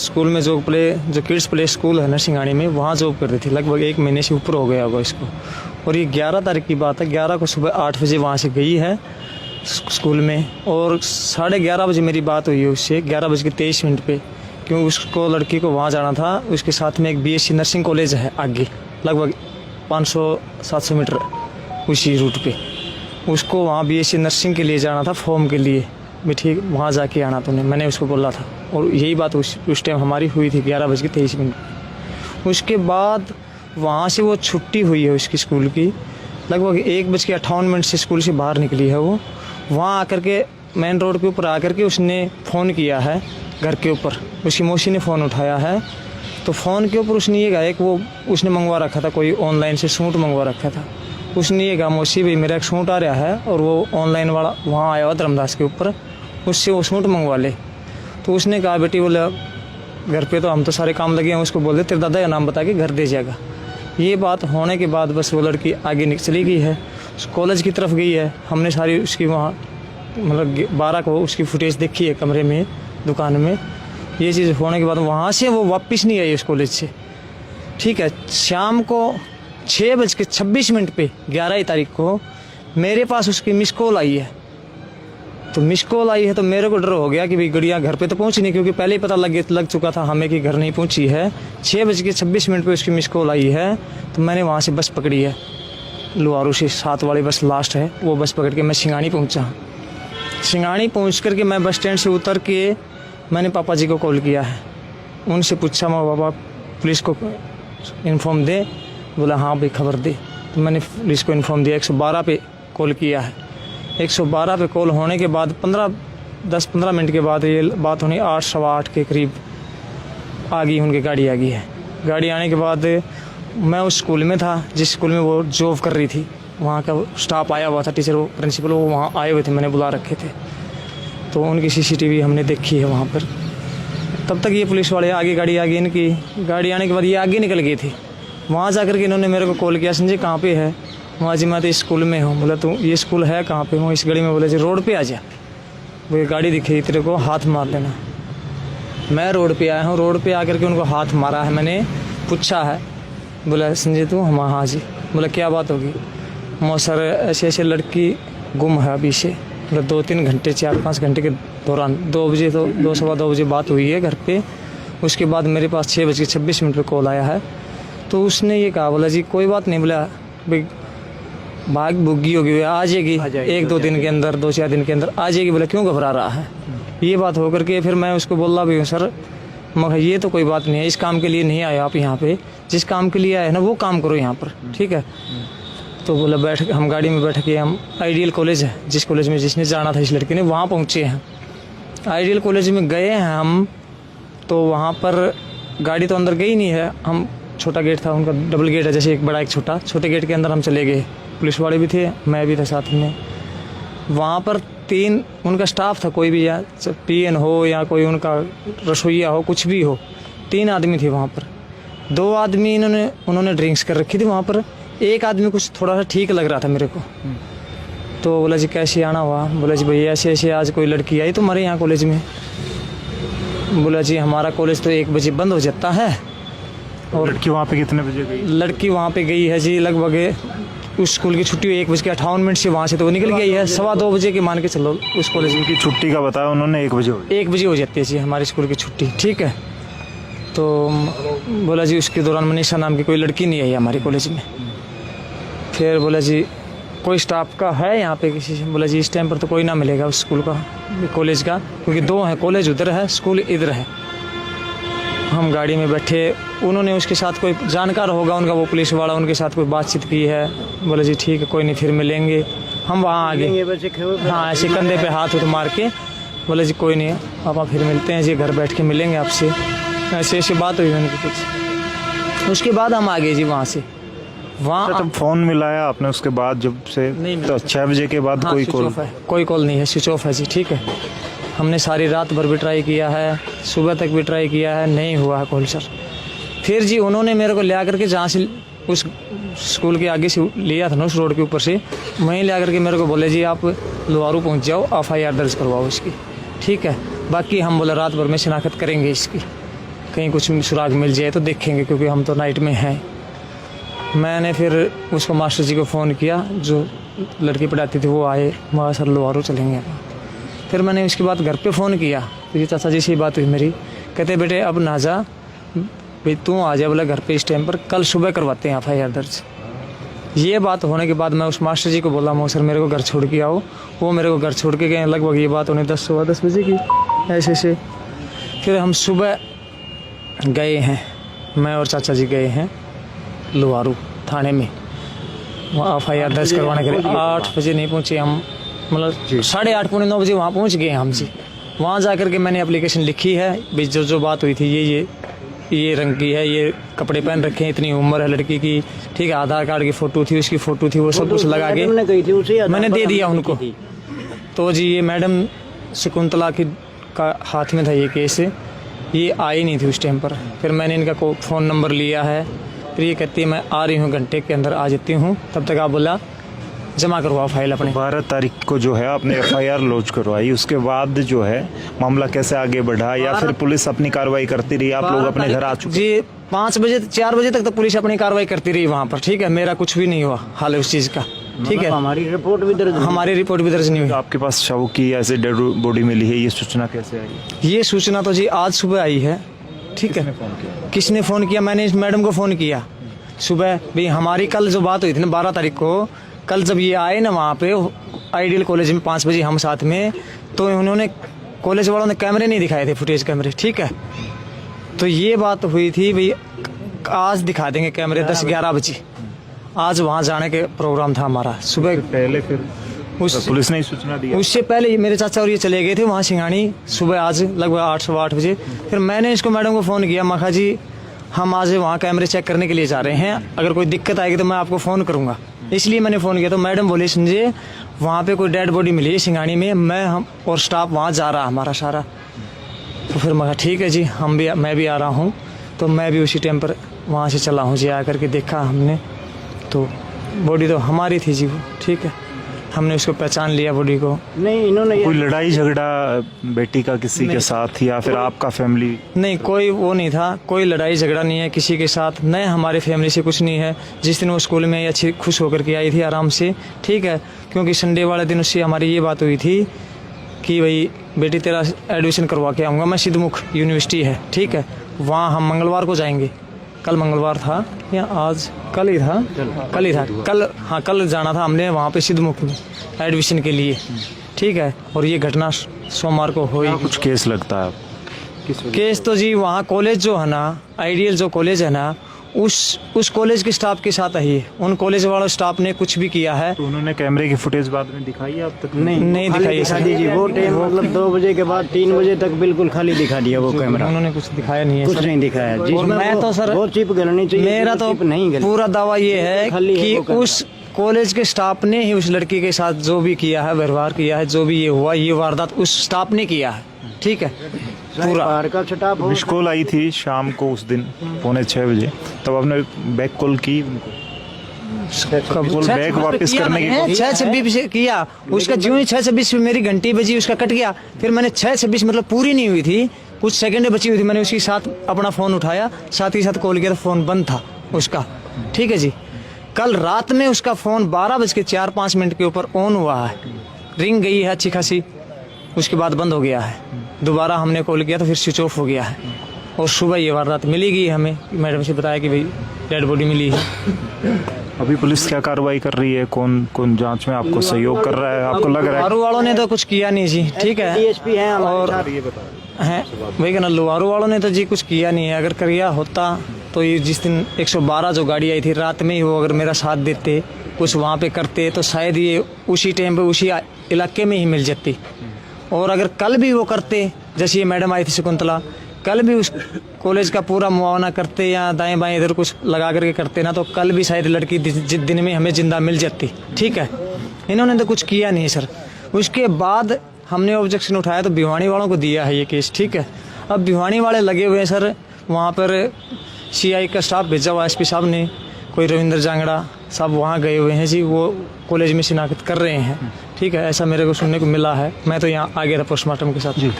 School में जो kids play school है ना सिंगाड़ी में, वहाँ जॉब कर रही थी। लगभग 1 महीने से ऊपर हो गया होगा इसको। और ये 11 तारीख की बात है, 11 को सुबह 8 बजे वहाँ से गई है स्कूल में, और 11:30 बजे मेरी बात हुई है उससे, 11:23 पे, क्योंकि उसको लड़की को वहाँ जाना था। उसके साथ में एक BSc नर्सिंग कॉलेज है आगे, लगभग 500-700 मीटर उसी रूट पे। उसको वहाँ BSc नर्सिंग के लिए जाना था, फॉर्म के लिए भी। ठीक, वहाँ जाके आना तूने, मैंने उसको बोला था। और यही बात उस टाइम हमारी हुई थी 11:23। उसके बाद वहाँ से वो छुट्टी हुई है उसकी स्कूल की, लगभग 1:58 से स्कूल से बाहर निकली है वो। वहाँ आकर के मेन रोड के ऊपर आकर के उसने फ़ोन किया है घर के ऊपर, उसकी मौसी ने फ़ोन उठाया है। तो फ़ोन के ऊपर उसने ये कहा कि वो उसने मंगवा रखा था, कोई ऑनलाइन से सूट मंगवा रखा था। उसने ये कहा, मौसी भाई मेरा एक सूट आ रहा है, और वो ऑनलाइन वाला वहाँ आया हुआ धर्मदास के ऊपर, उससे वो सूट मंगवा ले। तो उसने कहा, बेटी बोले घर पे तो हम तो सारे काम लगे हैं, उसको बोल दे तेरे दादा का नाम बता के घर दे जाएगा। ये बात होने के बाद बस वो लड़की आगे चली गई है, कॉलेज की तरफ गई है। हमने सारी उसकी वहाँ मतलब 12 को उसकी फुटेज देखी है कमरे में, दुकान में। ये चीज़ होने के बाद वहाँ से वो वापस नहीं आई उस कॉलेज से। ठीक है, शाम को 6:26 पे 11 तारीख को मेरे पास उसकी मिस कॉल आई है। तो मिस कॉल आई है तो मेरे को डर हो गया कि भाई गड़िया घर पे तो पहुंची नहीं, क्योंकि पहले ही पता लग चुका था हमें कि घर नहीं पहुंची है। 6:26 पे उसकी मिस कॉल आई है। तो मैंने वहाँ से बस पकड़ी है, लुहारू से 7 वाली बस लास्ट है, वो बस पकड़ के मैं सिंगाड़ी पहुँचा। सिंगाड़ी पहुँच करके मैं बस स्टैंड से उतर के मैंने पापा जी को कॉल किया है। उनसे पूछा, मैं पापा पुलिस को इन्फॉर्म दे। बोला हाँ भाई खबर दे। तो मैंने पुलिस को इन्फॉर्म दिया, 112 पे कॉल किया है। 112 पे कॉल होने के बाद 10-15 मिनट के बाद ये बात होनी 8, सवा 8 के करीब आ गई, उनकी गाड़ी आ गई है। गाड़ी आने के बाद मैं उस स्कूल में था जिस स्कूल में वो जॉब कर रही थी। वहाँ का स्टाफ आया हुआ था, टीचर, वो प्रिंसिपल, वो वहाँ आए हुए थे, मैंने बुला रखे थे। तो उनकी CCTV हमने देखी है वहाँ पर। तब तक ये पुलिस वाले आगे गाड़ी आ गई, इनकी गाड़ी आने के बाद ये आगे निकल गई थी। वहाँ जा कर के इन्होंने मेरे को कॉल किया, संजय कहाँ पे है? वहाँ जी मैं तो स्कूल में हूँ। बोला तू ये स्कूल है कहाँ पे? वो इस गली में। बोले जी रोड पे आ जा, वो गाड़ी दिखेगी तेरे को, हाथ मार लेना। मैं रोड पे आया हूँ, रोड पे आकर के उनको हाथ मारा है। मैंने पूछा है, बोला संजय तू? हम हाँ जी। बोला क्या बात होगी? सर ऐसे लड़की गुम है अभी से, मतलब 2-3 घंटे 4-5 घंटे के दौरान 2 बजे तो 2-2:15 बजे बात हुई है घर पे। उसके बाद मेरे पास 6:26 पे कॉल आया है। तो उसने ये कहा, बोला जी कोई बात नहीं, बोला भाई भाग भुग्गी होगी, आ जाएगी 1-2 दिन के अंदर, 2-4 दिन के अंदर आ जाएगी। बोला क्यों घबरा रहा है? ये बात होकर के फिर मैं उसको बोला भी हूँ, सर मगर ये तो कोई बात नहीं है, इस काम के लिए नहीं आए आप यहाँ पे, जिस काम के लिए आए ना वो काम करो यहाँ पर, ठीक है। तो बोला हम गाड़ी में बैठ के हम आइडियल कॉलेज है, जिस कॉलेज में जिसने जाना था इस लड़के ने, वहाँ पहुँचे हैं। आइडियल कॉलेज में गए हैं हम, तो वहाँ पर गाड़ी तो अंदर गई नहीं है। हम छोटा गेट था उनका, डबल गेट है जैसे, एक बड़ा एक छोटा, छोटे गेट के अंदर हम चले गए। पुलिस वाले भी थे, मैं भी था साथ में। वहाँ पर 3 उनका स्टाफ था, कोई भी, या PN हो या कोई उनका रसोईया हो, कुछ भी हो, 3 आदमी थे वहाँ पर। 2 आदमी उन्होंने ड्रिंक्स कर रखी थी वहाँ पर। एक आदमी कुछ थोड़ा सा ठीक लग रहा था मेरे को। तो बोला जी कैसे आना हुआ? बोला जी भैया ऐसे ऐसे आज कोई लड़की आई तुम्हारे यहाँ कॉलेज में। बोला जी हमारा कॉलेज तो 1 बजे बंद हो जाता है। और लड़की वहाँ पे कितने बजे गई? लड़की वहाँ पे गई है जी लगभग, उस स्कूल की छुट्टी 1:58 से वहाँ से तो वो निकल गई है। 2:15 बजे की मान के चलो उस कॉलेज की छुट्टी का बताया उन्होंने 1 बजे 1 बजे हो जाती है जी हमारे स्कूल की छुट्टी, ठीक है। तो बोला जी उसके दौरान मनीषा नाम की कोई लड़की नहीं आई हमारे कॉलेज में। फिर बोला जी कोई स्टाफ का है यहाँ पे किसी से? बोला जी इस टाइम पर तो कोई ना मिलेगा उस स्कूल का, कॉलेज का, क्योंकि 2 हैं, कॉलेज उधर है, स्कूल इधर है। हम गाड़ी में बैठे, उन्होंने उसके साथ कोई जानकार होगा उनका, वो पुलिस वाला, उनके साथ कोई बातचीत की है। बोले जी ठीक है कोई नहीं, फिर मिलेंगे। हम वहाँ आ गए, हाँ ऐसे कंधे पे हाथ मार के। बोले जी कोई नहीं पापा फिर मिलते हैं जी, घर बैठ के मिलेंगे आपसे। ऐसे ऐसी बात हुई उनकी कुछ। उसके बाद हम आ गए जी वहाँ से। वहाँ तब फोन मिलाया आपने उसके बाद जब से? नहीं, तो 6 बजे के बाद हाँ, कोई कॉल नहीं है, स्विच ऑफ है जी, ठीक है। हमने सारी रात भर भी ट्राई किया है, सुबह तक भी ट्राई किया है, नहीं हुआ है कॉल सर। फिर जी उन्होंने मेरे को ले आकर के जहाँ से उस स्कूल के आगे से लिया था ना, उस रोड के ऊपर से, वहीं ले आकर के मेरे को बोले जी आप लोहारू पहुँच जाओ, FIR दर्ज करवाओ इसकी, ठीक है। बाकी हम बोले रात भर में शिनाख्त करेंगे इसकी, कहीं कुछ सुराग मिल जाए तो देखेंगे, क्योंकि हम तो नाइट में हैं। मैंने फिर उसको मास्टर जी को फ़ोन किया, जो लड़की पढ़ाती थी वो आए, वहाँ सर लोहारू चलेंगे। फिर मैंने उसके बाद घर पे फ़ोन किया, तो ये चाचा जी से बात हुई मेरी, कहते बेटे अब ना जा भाई, तू आ जा बोला घर पे इस टाइम पर, कल सुबह करवाते हैं FIR दर्ज। ये बात होने के बाद मैं उस मास्टर जी को बोला, मैं सर मेरे को घर छोड़ के आओ। वो मेरे को घर छोड़ के गए। लगभग ये बात उन्हें 10 सवा 10 बजे की ऐसे से। फिर हम सुबह गए हैं, मैं और चाचा जी गए हैं लोहारू थाने में, वहाँ FIR दर्ज करवाने के लिए। 8 बजे नहीं पहुँचे हम, मतलब 8:30 पौने 9 बजे वहाँ पहुँच गए हम जी। वहाँ जा कर के मैंने एप्लीकेशन लिखी है भाई, जो बात हुई थी ये रंग की है, ये कपड़े पहन रखे हैं, इतनी उम्र है लड़की की, ठीक है, आधार कार्ड की फ़ोटो थी, उसकी फ़ोटो थी, वो सब कुछ लगा के मैंने दे दिया उनको। तो जी ये मैडम शकुंतला का हाथ में था ये केस, ये आई नहीं थी उस टाइम पर। फिर मैंने इनका फ़ोन नंबर लिया है, फिर ये कहती है मैं आ रही हूँ, घंटे के अंदर आ जाती हूँ, तब तक आप बोला जमा करवाओ फाइल अपने। 12 तारीख को जो है आपने FIR लॉन्च करवाई, उसके बाद जो है मामला कैसे आगे बढ़ा, या फिर पुलिस अपनी कार्रवाई करती रही, आप लोग अपने घर आ चुके? जी 4 बजे तक तो पुलिस अपनी कार्रवाई करती रही वहाँ पर, ठीक है। मेरा कुछ भी नहीं हुआ हाल उस चीज़ का, ठीक है। हमारी रिपोर्ट भी दर्ज नहीं हुई। तो आपके पास शव की ऐसे डेड बॉडी मिली है, ये सूचना कैसे आई? ये सूचना तो जी आज सुबह आई है, ठीक है। किसने फ़ोन किया? मैंने इस मैडम को फ़ोन किया सुबह भाई, हमारी कल जो बात हुई थी ना 12 तारीख को, कल जब ये आए ना वहाँ पे आइडियल कॉलेज में 5 बजे हम साथ में, तो उन्होंने कॉलेज वालों ने कैमरे नहीं दिखाए थे, फुटेज कैमरे, ठीक है। तो ये बात हुई थी भाई आज दिखा देंगे कैमरे 10-11 बजे। आज वहाँ जाने के प्रोग्राम था हमारा सुबह। पहले फिर पुलिस ने सूचना दी? उससे पहले मेरे चाचा और ये चले गए थे वहाँ सिंगानी सुबह, आज लगभग 8 सवा 8 बजे। फिर मैंने इसको मैडम को फ़ोन किया, मैं कहा जी हम आज वहाँ कैमरे चेक करने के लिए जा रहे हैं, अगर कोई दिक्कत आएगी तो मैं आपको फ़ोन करूँगा, इसलिए मैंने फ़ोन किया। तो मैडम बोले संजय वहाँ पे कोई डेड बॉडी मिली है सिंगानी में, हम और स्टाफ वहाँ जा रहा हमारा सारा। तो फिर मैं कहा ठीक है जी, मैं भी आ रहा हूँ। तो मैं भी उसी टाइम पर वहाँ से चला हूँ जी। आकर के देखा हमने तो बॉडी तो हमारी थी जी वो, ठीक है। हमने उसको पहचान लिया बॉडी को। नहीं इन्होंने कोई लड़ाई झगड़ा बेटी का किसी के साथ, या फिर आपका फैमिली? नहीं, कोई वो नहीं था, कोई लड़ाई झगड़ा नहीं है किसी के साथ, न हमारे फैमिली से कुछ नहीं है। जिस दिन वो स्कूल में अच्छी खुश होकर के आई थी आराम से, ठीक है, क्योंकि संडे वाले दिन उससे हमारी ये बात हुई थी कि भाई बेटी तेरा एडमिशन करवा के आऊँगा मैं, सिद्धमुख यूनिवर्सिटी है, ठीक है, वहाँ हम मंगलवार को जाएंगे। कल मंगलवार था या आज? कल ही था कल जाना था हमने वहाँ पे सिद्धमुख में एडमिशन के लिए, ठीक है। और ये घटना सोमवार को हुई। कुछ केस लगता है? केस तो जी वहाँ कॉलेज जो है ना, आइडियल जो कॉलेज है ना, उस कॉलेज के स्टाफ के साथ है। उन कॉलेज वाले स्टाफ ने कुछ भी किया है। तो उन्होंने कैमरे की फुटेज बाद में दिखाई है? अब तक नहीं दिखाई है। वो टाइम मतलब 2 बजे के बाद 3 बजे तक बिल्कुल खाली दिखा दिया वो कैमरा। उन्होंने कुछ दिखाया नहीं है, कुछ नहीं दिखाया। और मैं तो सर बहुत चिप गलनी चाहिए, मेरा तो पूरा दावा ये है कि उस कॉलेज के स्टाफ ने ही उस लड़की के साथ जो भी किया है, व्यवहार किया है, जो भी ये हुआ, ये वारदात उस स्टाफ ने किया है, ठीक है। पूरा का स्टाफ। मिस कॉल आई थी शाम को उस दिन 5:45 बजे, तब आपने बैक कॉल की उनको? बैक वापस करने की 6:26 किया उसका, ज्यों ही 6:26 पे मेरी घंटी बजी, उसका कट गया। फिर मैंने 6:26 मतलब पूरी नहीं हुई थी, कुछ सेकंड बची हुई थी, मैंने उसके साथ अपना फ़ोन उठाया, साथ ही साथ कॉल किया, तो फ़ोन बंद था उसका, ठीक है जी। कल रात में उसका फ़ोन 12:04-5 के ऊपर ऑन हुआ है, रिंग गई है अच्छी खासी, उसके बाद बंद हो गया है। दोबारा हमने कॉल किया तो फिर स्विच ऑफ हो गया है। और सुबह ये वारदात मिली गई हमें, मैडम से बताया कि भाई डेड बॉडी मिली है। अभी पुलिस क्या कार्रवाई कर रही है? कौन जांच में आपको सहयोग कर रहा है, आपको लग रहा है? लोहारू वालों ने तो कुछ किया नहीं जी, ठीक है। DSP हैं और हैं वही कहना, लोहारू वालों ने तो जी कुछ किया नहीं है। अगर किया होता तो ये जिस दिन 112 जो गाड़ी आई थी रात में ही, वो अगर मेरा साथ देते, कुछ वहाँ पे करते, तो शायद ये उसी टाइम पे उसी इलाके में ही मिल जाती। और अगर कल भी वो करते, जैसे ये मैडम आई थी शकुंतला, कल भी उस कॉलेज का पूरा मुआवना करते या दाएं बाएं इधर कुछ लगा करके करते ना, तो कल भी शायद लड़की दिन में हमें जिंदा मिल जाती, ठीक है। इन्होंने तो कुछ किया नहीं सर। उसके बाद हमने ऑब्जेक्शन उठाया तो भिवानी वालों को दिया है ये केस, ठीक है। अब भिवानी वाले लगे हुए हैं सर, वहाँ पर CI का स्टाफ भेजा हुआ SP साहब ने, कोई रविंद्र जांगड़ा साहब वहाँ गए हुए हैं जी, वो कॉलेज में शिनाख्त कर रहे हैं, ठीक है। ऐसा मेरे को सुनने को मिला है। मैं तो यहाँ आ गया था पोस्टमार्टम के साथ जी।